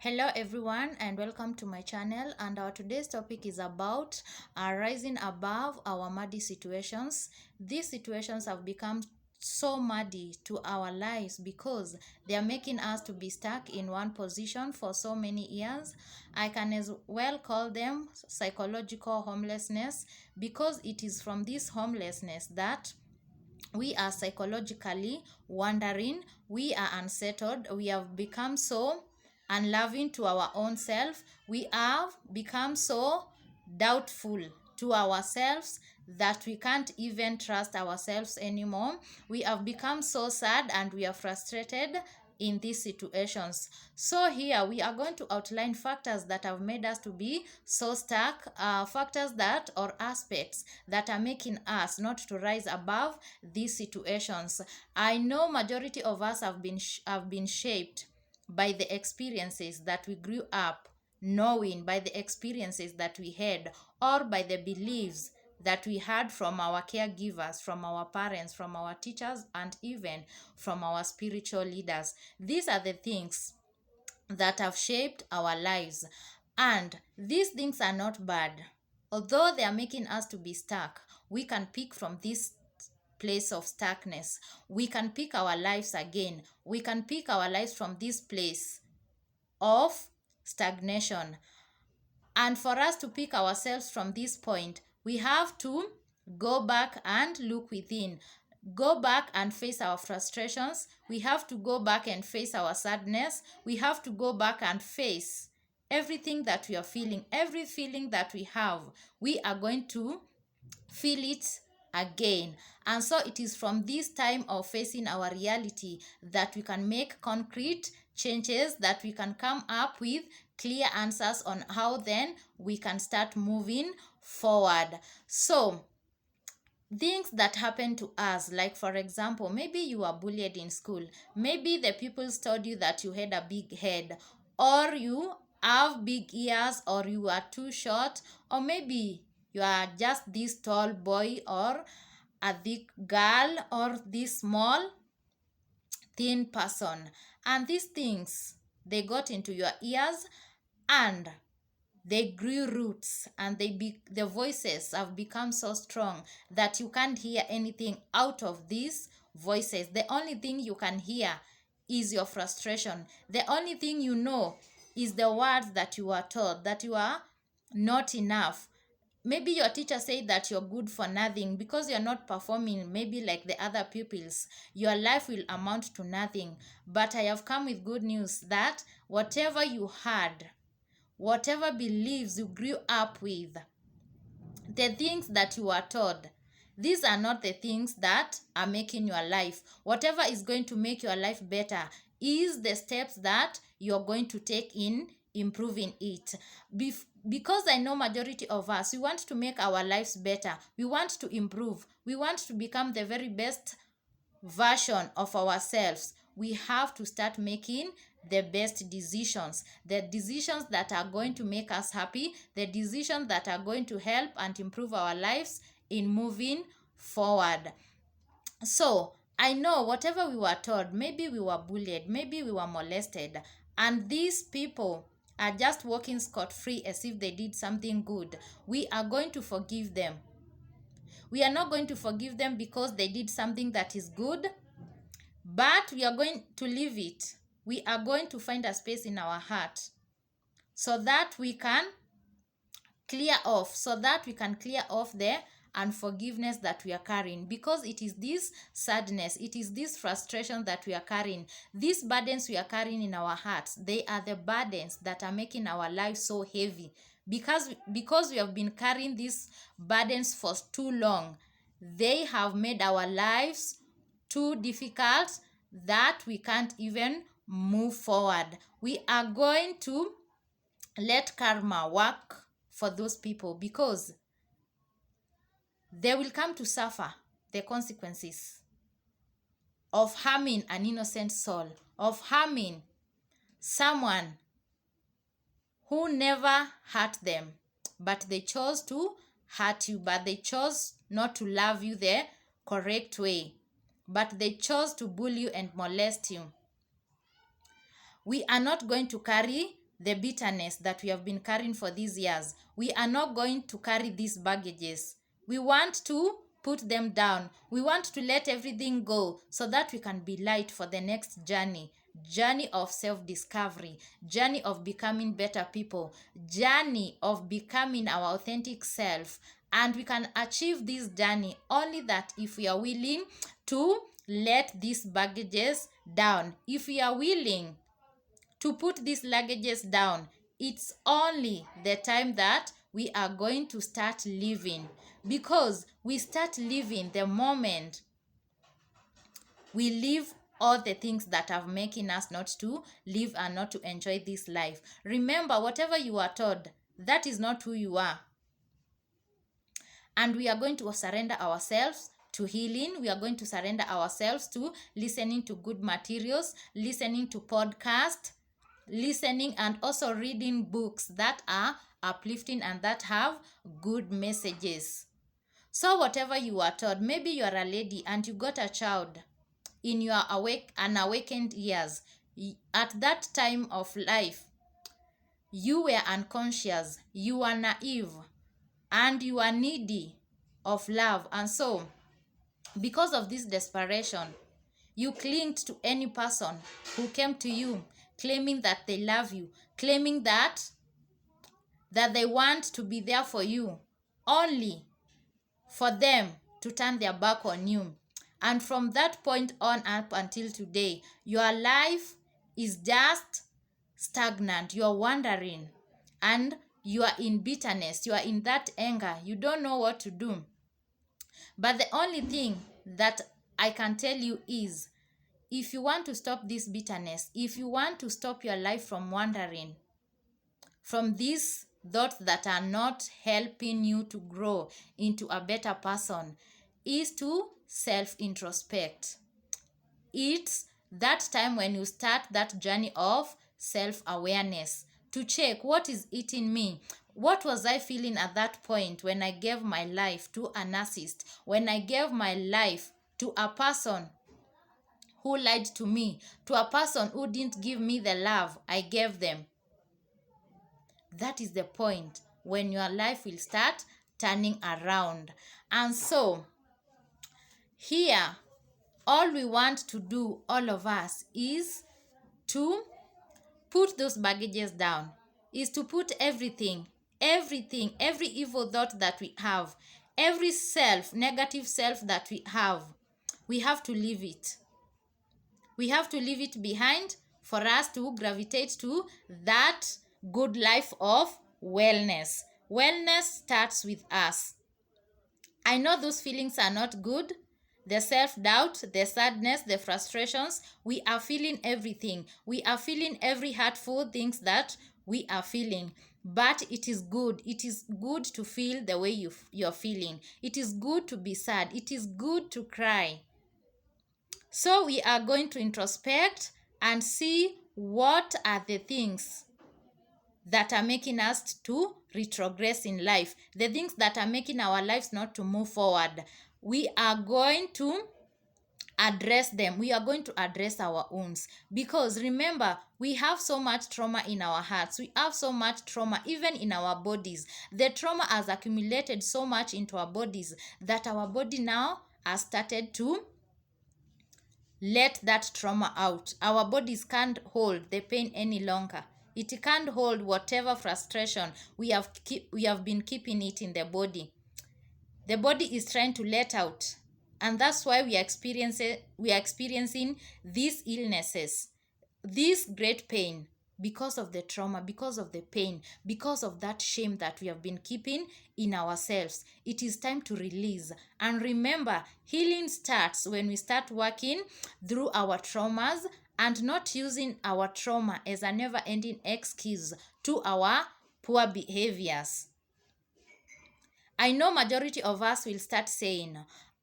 Hello everyone and welcome to my channel, and our today's topic is about rising above our muddy situations. These situations have become so muddy to our lives because they are making us to be stuck in one position for so many years. I can as well call them psychological homelessness, because it is from this homelessness that we are psychologically wandering, we are unsettled, we have become so unloving to our own self, we have become so doubtful to ourselves that we can't even trust ourselves anymore. We have become so sad and we are frustrated in these situations. So here we are going to outline factors that have made us to be so stuck, factors that or aspects that are making us not to rise above these situations. I know majority of us have been shaped by the experiences that we grew up knowing, by the experiences that we had, or by the beliefs that we had from our caregivers, from our parents, from our teachers, and even from our spiritual leaders. These are the things that have shaped our lives. And these things are not bad. Although they are making us to be stuck, we can pick from this place of stuckness. We can pick our lives again. We can pick our lives from this place of stagnation. And for us to pick ourselves from this point, we have to go back and look within. Go back and face our frustrations. We have to go back and face our sadness. We have to go back and face everything that we are feeling, every feeling that we have. We are going to feel it again. And so it is from this time of facing our reality that we can make concrete changes, that we can come up with clear answers on how then we can start moving forward. So things that happen to us, like for example, maybe you are bullied in school, maybe the people told you that you had a big head, or you have big ears, or you are too short, or maybe you are just this tall boy or a thick girl, or this small thin person, and these things, they got into your ears and they grew roots, and the voices have become so strong that you can't hear anything out of these voices. The only thing you can hear is your frustration. The only thing you know is the words that you are told, that you are not enough. Maybe your teacher said that you're good for nothing because you're not performing maybe like the other pupils. Your life will amount to nothing. But I have come with good news that whatever you had, whatever beliefs you grew up with, the things that you are taught, these are not the things that are making your life. Whatever is going to make your life better is the steps that you're going to take in improving it. Because I know majority of us, we want to make our lives better. We want to improve. We want to become the very best version of ourselves. We have to start making the best decisions, the decisions that are going to make us happy, the decisions that are going to help and improve our lives in moving forward. So I know whatever we were told, maybe we were bullied, maybe we were molested, and these people are just walking scot-free as if they did something good. We are going to forgive them. We are not going to forgive them because they did something that is good, but we are going to leave it. We are going to find a space in our heart so that we can clear off, the unforgiveness that we are carrying, because it is this sadness, it is this frustration that we are carrying, these burdens we are carrying in our hearts. They are the burdens that are making our lives so heavy, because we have been carrying these burdens for too long. They have made our lives too difficult that we can't even move forward. We are going to let karma work for those people, because they will come to suffer the consequences of harming an innocent soul, of harming someone who never hurt them, but they chose to hurt you, but they chose not to love you the correct way, but they chose to bully you and molest you. We are not going to carry the bitterness that we have been carrying for these years. We are not going to carry these baggages. We want to put them down. We want to let everything go so that we can be light for the next journey of self-discovery, journey of becoming better people, journey of becoming our authentic self. And we can achieve this journey only that if we are willing to let these baggages down. If we are willing to put these luggages down, it's only the time that we are going to start living, because we start living the moment we leave all the things that are making us not to live and not to enjoy this life. Remember, whatever you are told, that is not who you are. And we are going to surrender ourselves to healing. We are going to surrender ourselves to listening to good materials, listening to podcasts, listening and also reading books that are uplifting and that have good messages. So whatever you are told, maybe you are a lady and you got a child in your unawakened years. At that time of life, you were unconscious, you were naive, and you are needy of love. And so, because of this desperation, you clinged to any person who came to you claiming that they love you, claiming that they want to be there for you, only for them to turn their back on you. And from that point on up until today, your life is just stagnant. You are wandering and you are in bitterness. You are in that anger. You don't know what to do. But the only thing that I can tell you is, if you want to stop this bitterness, if you want to stop your life from wandering, from these thoughts that are not helping you to grow into a better person, is to self-introspect. It's that time when you start that journey of self-awareness, to check what is eating me. What was I feeling at that point when I gave my life to a narcissist, when I gave my life to a person who lied to me, to a person who didn't give me the love I gave them? That is the point when your life will start turning around. And so, here, all we want to do, all of us, is to put those baggages down, is to put everything, every evil thought that we have, every negative self that we have to leave it. We have to leave it behind for us to gravitate to that good life of wellness. Wellness starts with us. I know those feelings are not good. The self-doubt, the sadness, the frustrations, we are feeling everything. We are feeling every hurtful things that we are feeling. But it is good. It is good to feel the way you're feeling. It is good to be sad. It is good to cry. So we are going to introspect and see what are the things that are making us to retrogress in life, the things that are making our lives not to move forward. We are going to address them. We are going to address our wounds, because remember, we have so much trauma in our hearts. We have so much trauma even in our bodies. The trauma has accumulated so much into our bodies that our body now has started to let that trauma out. Our bodies can't hold the pain any longer. It can't hold whatever frustration we have been keeping it in the body. The body is trying to let out, and that's why we are experiencing these illnesses, this great pain, because of the trauma, because of the pain, because of that shame that we have been keeping in ourselves. It is time to release. And remember, healing starts when we start working through our traumas and not using our trauma as a never-ending excuse to our poor behaviors. I know majority of us will start saying,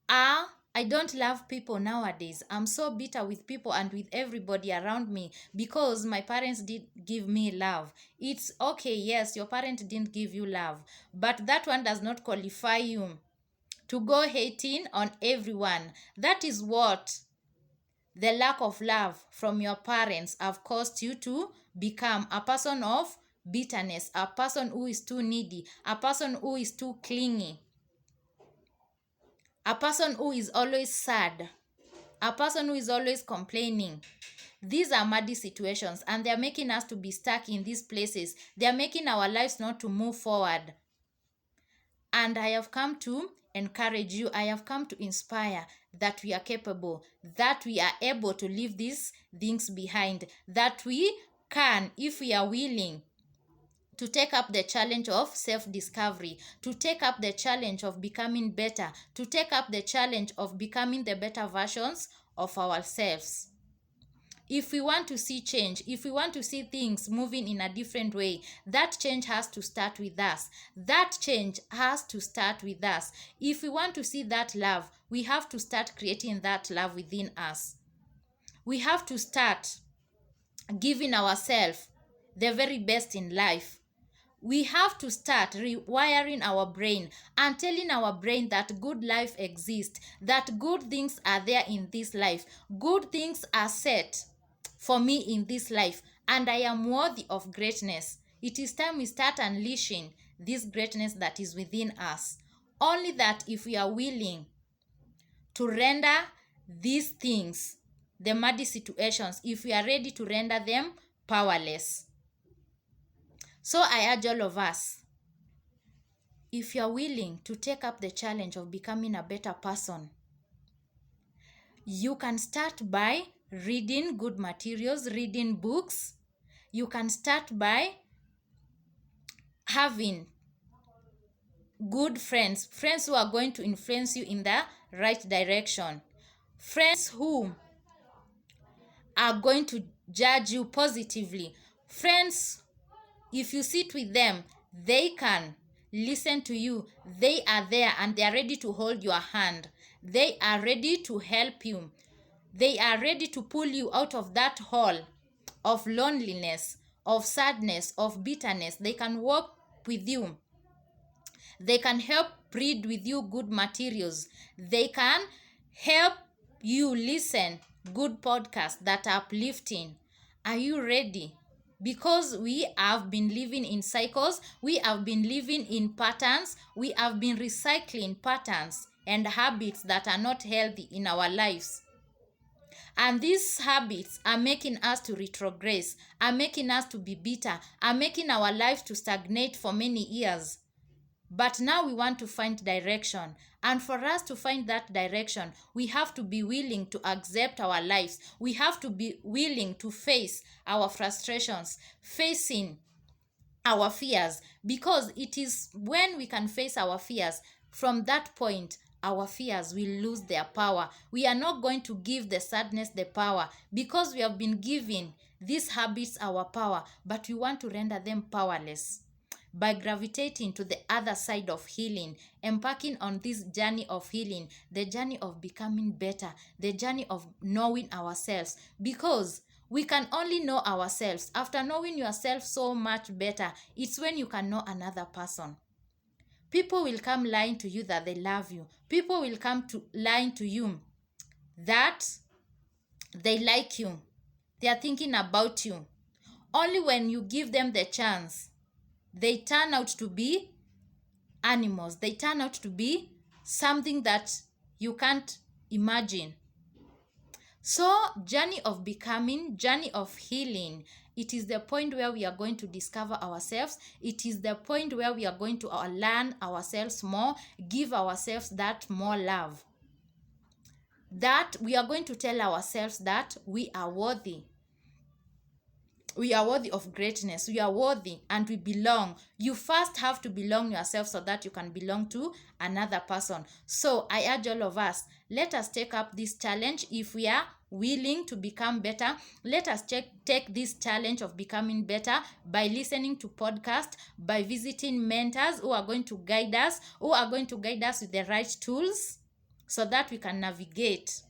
I don't love people nowadays. I'm so bitter with people and with everybody around me because my parents didn't give me love. It's okay, yes, your parent didn't give you love, but that one does not qualify you to go hating on everyone. That is what the lack of love from your parents have caused you to become a person of bitterness, a person who is too needy, a person who is too clingy, a person who is always sad, a person who is always complaining. These are muddy situations, and they are making us to be stuck in these places. They are making our lives not to move forward. And I have come to encourage you. I have come to inspire that we are capable, that we are able to leave these things behind, that we can, if we are willing, to take up the challenge of self-discovery, to take up the challenge of becoming better, to take up the challenge of becoming the better versions of ourselves. If we want to see change, if we want to see things moving in a different way, that change has to start with us. That change has to start with us. If we want to see that love, we have to start creating that love within us. We have to start giving ourselves the very best in life. We have to start rewiring our brain and telling our brain that good life exists, that good things are there in this life, good things are set for me in this life, and I am worthy of greatness. It is time we start unleashing this greatness that is within us. Only that if we are willing to render these things, the muddy situations, if we are ready to render them powerless. So I urge all of us, if you are willing to take up the challenge of becoming a better person, you can start by reading good materials, reading books. You can start by having good friends who are going to influence you in the right direction, friends who are going to judge you positively, friends, if you sit with them, they can listen to you. They are there and they are ready to hold your hand. They are ready to help you. They are ready to pull you out of that hole of loneliness, of sadness, of bitterness. They can work with you. They can help read with you good materials. They can help you listen good podcasts that are uplifting. Are you ready? Because we have been living in cycles, we have been living in patterns, we have been recycling patterns and habits that are not healthy in our lives. And these habits are making us to retrogress, are making us to be bitter, are making our lives to stagnate for many years. But now we want to find direction. And for us to find that direction, we have to be willing to accept our lives. We have to be willing to face our frustrations, facing our fears. Because it is when we can face our fears, from that point, our fears will lose their power. We are not going to give the sadness the power, because we have been giving these habits our power, but we want to render them powerless by gravitating to the other side of healing, embarking on this journey of healing, the journey of becoming better, the journey of knowing ourselves. Because we can only know ourselves. After knowing yourself so much better, it's when you can know another person. People will come lying to you that they love you. People will come to lying to you that they like you. They are thinking about you. Only when you give them the chance, they turn out to be animals. They turn out to be something that you can't imagine. So, journey of becoming, journey of healing, it is the point where we are going to discover ourselves. It is the point where we are going to learn ourselves more, give ourselves that more love. That we are going to tell ourselves that we are worthy. We are worthy of greatness. We are worthy and we belong. You first have to belong yourself so that you can belong to another person. So I urge all of us, let us take up this challenge. If we are willing to become better, let us take this challenge of becoming better by listening to podcasts, by visiting mentors who are going to guide us, with the right tools so that we can navigate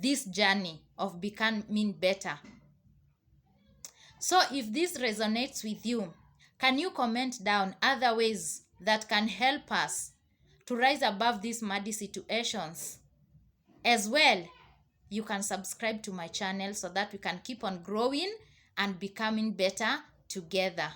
this journey of becoming better. So if this resonates with you, can you comment down other ways that can help us to rise above these muddy situations? As well, you can subscribe to my channel so that we can keep on growing and becoming better together.